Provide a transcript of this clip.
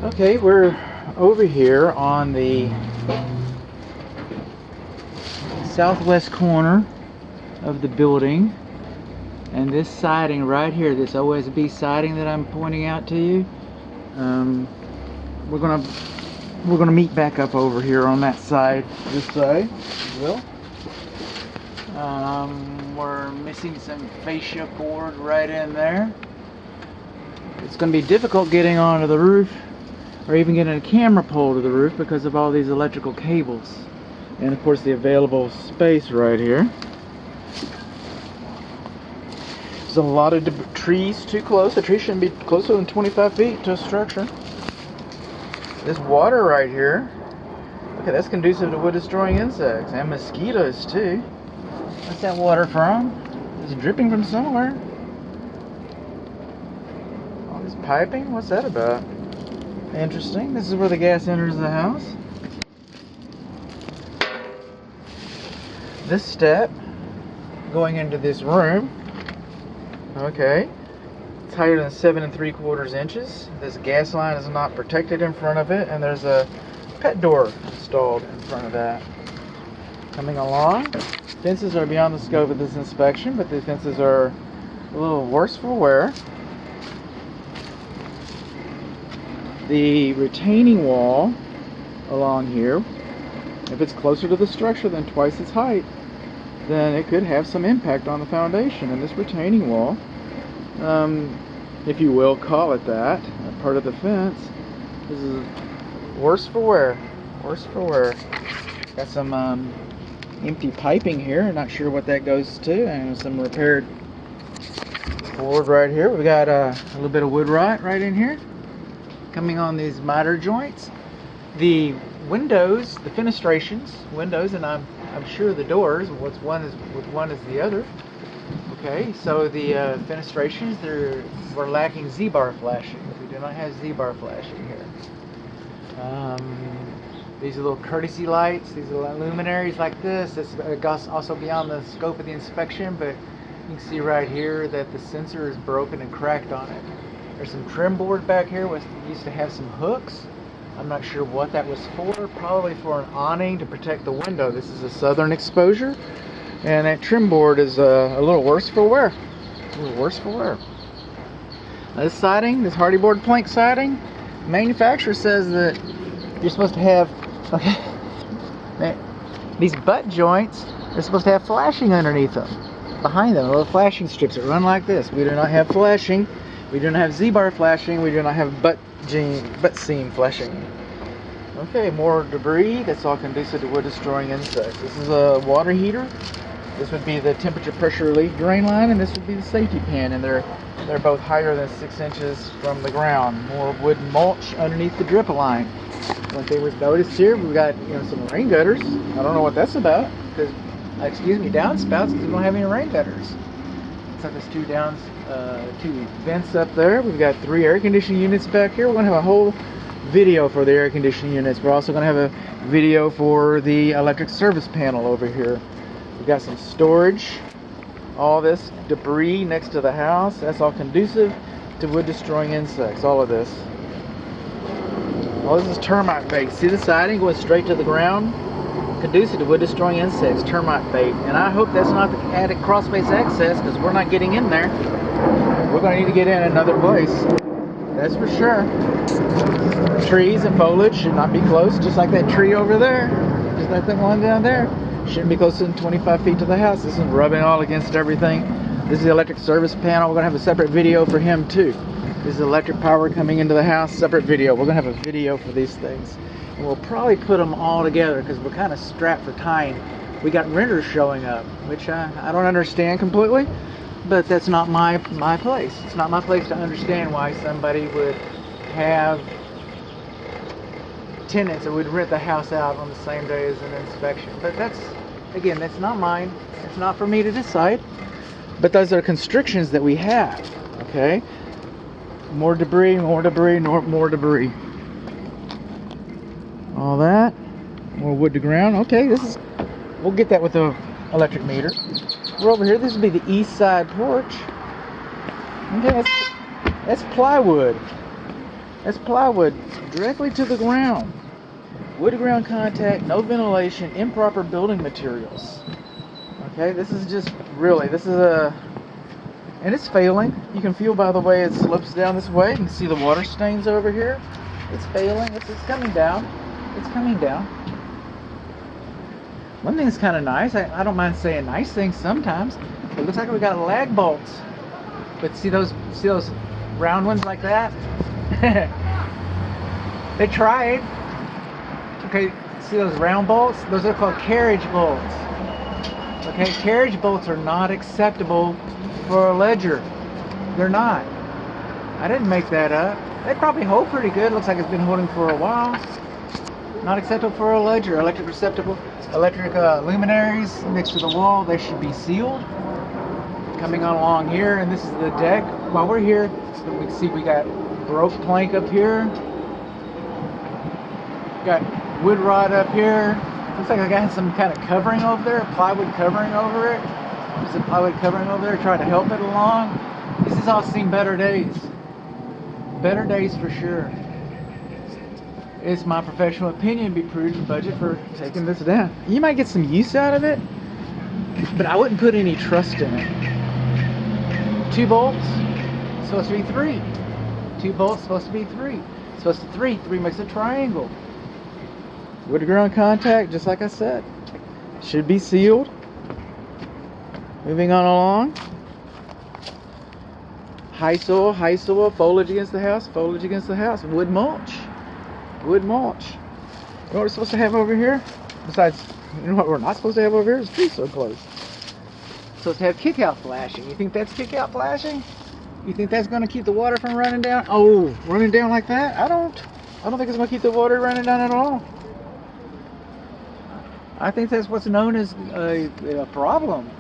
Okay, we're over here on the southwest corner of the building, and this siding right here, this OSB siding that I'm pointing out to you, we're gonna meet back up over here on that side, this side, if you will. We're missing some fascia board right in there. It's going to be difficult getting onto the roof or even getting a camera pole to the roof because of all these electrical cables and of course the available space right here. There's a lot of trees too close. A tree shouldn't be closer than 25 feet to a structure. This water right here, okay, that's conducive to wood destroying insects and mosquitoes too. What's that water from? It's dripping from somewhere. All this piping? What's that about? Interesting. This is where the gas enters the house. This step going into this room, okay, it's higher than 7 3/4 inches. This gas line is not protected in front of it, and there's a pet door installed in front of that. Coming along, fences are beyond the scope of this inspection, but the fences are a little worse for wear. The retaining wall along here, if it's closer to the structure than twice its height, then it could have some impact on the foundation. And this retaining wall, if you will call it that, part of the fence, is worse for wear. Worse for wear. Got some empty piping here, not sure what that goes to, and some repaired board right here. We got a little bit of wood rot right in here coming on these miter joints. The windows, the fenestrations, windows, and I'm sure the doors, what's one is the other. Okay, so the fenestrations, we're lacking Z-bar flashing. We do not have Z-bar flashing here. These are little courtesy lights, these are luminaries like this. It's also beyond the scope of the inspection, but you can see right here that the sensor is broken and cracked on it. There's some trim board back here, which used to have some hooks. I'm not sure what that was for, probably for an awning to protect the window. This is a southern exposure, and that trim board is a little worse for wear. A little worse for wear. Now this siding, this hardy board plank siding, the manufacturer says that you're supposed to have, okay, these butt joints are supposed to have flashing underneath them, behind them, little flashing strips that run like this. We do not have flashing. We do not have Z-bar flashing. We do not have butt seam flashing. Okay, more debris. That's all conducive to wood destroying insects. This is a water heater. This would be the temperature pressure relief drain line, and this would be the safety pan, and they're both higher than 6 inches from the ground. More wood mulch underneath the drip line. One thing we've noticed here, we've got some rain gutters. I don't know what that's about, because downspouts, because we don't have any rain gutters. So there's two vents up there. We've got 3 air conditioning units back here. We're going to have a whole video for the air conditioning units. We're also going to have a video for the electric service panel over here. We've got some storage. All this debris next to the house, that's all conducive to wood destroying insects, all of this. All this is termite bait. See the siding going straight to the ground? Conducive to wood destroying insects, termite bait. And I hope that's not the attic crawl space access, because we're not getting in there. We're going to need to get in another place. That's for sure. Trees and foliage should not be close, just like that tree over there. Just like that one down there. Shouldn't be closer than 25 feet to the house. This is rubbing all against everything. This is the electric service panel. We're going to have a separate video for him too. This is electric power coming into the house, separate video. We're going to have a video for these things. And we'll probably put them all together because we're kind of strapped for time. We got renters showing up, which I don't understand completely, but that's not my place. It's not my place to understand why somebody would have tenants that would rent the house out on the same day as an inspection. But that's not mine. It's not for me to decide. But those are constrictions that we have, okay? More debris, more debris, more debris. All that, more wood to ground. Okay, we'll get that with the electric meter. We're over here. This would be the east side porch. Okay, that's plywood. That's plywood directly to the ground. Wood to ground contact, no ventilation, improper building materials. Okay, this is just really, this is a, and it's failing. You can feel by the way it slopes down this way. You can see the water stains over here. It's failing. It's coming down. It's coming down. One thing's kind of nice. I don't mind saying nice things sometimes. It looks like we got lag bolts. But see those round ones like that? They tried. Okay, see those round bolts? Those are called carriage bolts. Okay, carriage bolts are not acceptable for a ledger. They're not. I didn't make that up. They probably hold pretty good. Looks like it's been holding for a while. Not acceptable for a ledger. Electric luminaries next to the wall, they should be sealed. Coming on along here, and this is the deck. While we're here, so we can see we got broke plank up here. Got wood rod up here. Looks like I got some kind of covering over there, plywood covering over it. There's a plywood covering over there, trying to help it along. This has all seen better days. Better days for sure. It's my professional opinion, be prudent budget for taking this down. You might get some use out of it, but I wouldn't put any trust in it. 2 bolts, supposed to be 3. 2 bolts, supposed to be 3. Supposed to 3 makes a triangle. Wood to ground contact, just like I said. Should be sealed. Moving on along. High soil, foliage against the house, wood mulch. Wood mulch. You know what we're supposed to have over here? Besides, you know what we're not supposed to have over here? Is trees so close. Supposed to have kick-out flashing. You think that's kick-out flashing? You think that's going to keep the water from running down? Oh, running down like that? I don't think it's going to keep the water running down at all. I think that's what's known as a problem.